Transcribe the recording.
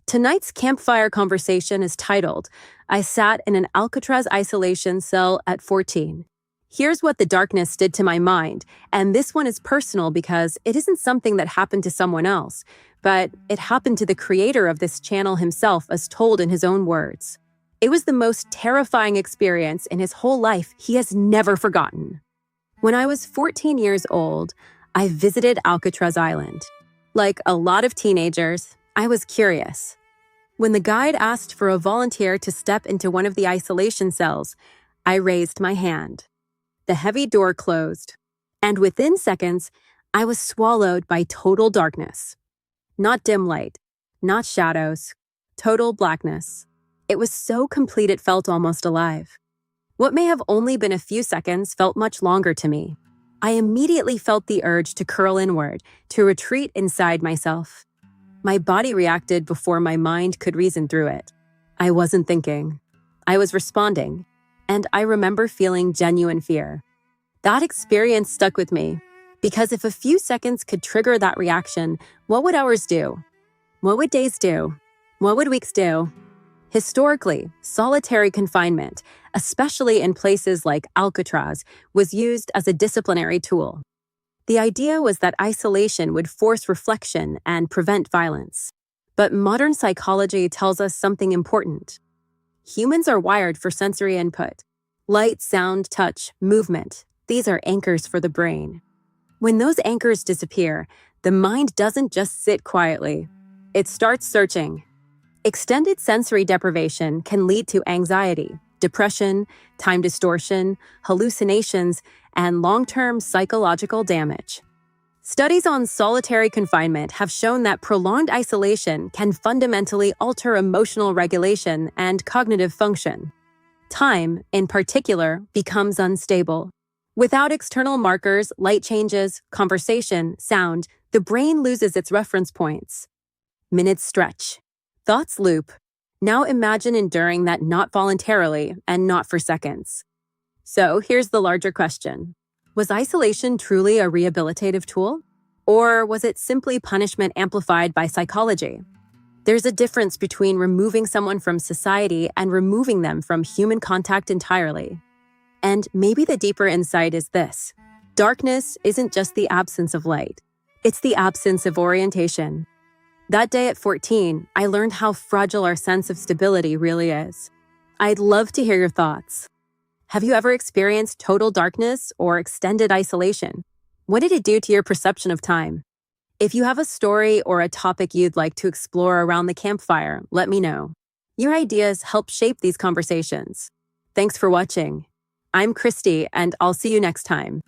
Tonight's Campfire Conversation is titled, I Sat in an Alcatraz Isolation Cell at 14. Here's what the darkness did to my mind, and this one is personal because it isn't something that happened to someone else, but it happened to the creator of this channel himself as told in his own words. It was the most terrifying experience in his whole life he has never forgotten. When I was 14 years old, I visited Alcatraz Island. Like a lot of teenagers, I was curious. When the guide asked for a volunteer to step into one of the isolation cells, I raised my hand. The heavy door closed, and within seconds, I was swallowed by total darkness. Not dim light, not shadows, total blackness. It was so complete it felt almost alive. What may have only been a few seconds felt much longer to me. I immediately felt the urge to curl inward, to retreat inside myself. My body reacted before my mind could reason through it. I wasn't thinking. I was responding, and I remember feeling genuine fear. That experience stuck with me, because if a few seconds could trigger that reaction, what would hours do? What would days do? What would weeks do? Historically, solitary confinement, especially in places like Alcatraz, was used as a disciplinary tool. The idea was that isolation would force reflection and prevent violence. But modern psychology tells us something important. Humans are wired for sensory input. Light, sound, touch, movement. These are anchors for the brain. When those anchors disappear, the mind doesn't just sit quietly. It starts searching. Extended sensory deprivation can lead to anxiety, depression, time distortion, hallucinations, and long-term psychological damage. Studies on solitary confinement have shown that prolonged isolation can fundamentally alter emotional regulation and cognitive function. Time, in particular, becomes unstable. Without external markers, light changes, conversation, sound, the brain loses its reference points. Minutes stretch. Thoughts loop. Now imagine enduring that not voluntarily and not for seconds. So here's the larger question. Was isolation truly a rehabilitative tool? Or was it simply punishment amplified by psychology? There's a difference between removing someone from society and removing them from human contact entirely. And maybe the deeper insight is this. Darkness isn't just the absence of light. It's the absence of orientation. That day at 14, I learned how fragile our sense of stability really is. I'd love to hear your thoughts. Have you ever experienced total darkness or extended isolation? What did it do to your perception of time? If you have a story or a topic you'd like to explore around the campfire, let me know. Your ideas help shape these conversations. Thanks for watching. I'm Christy, and I'll see you next time.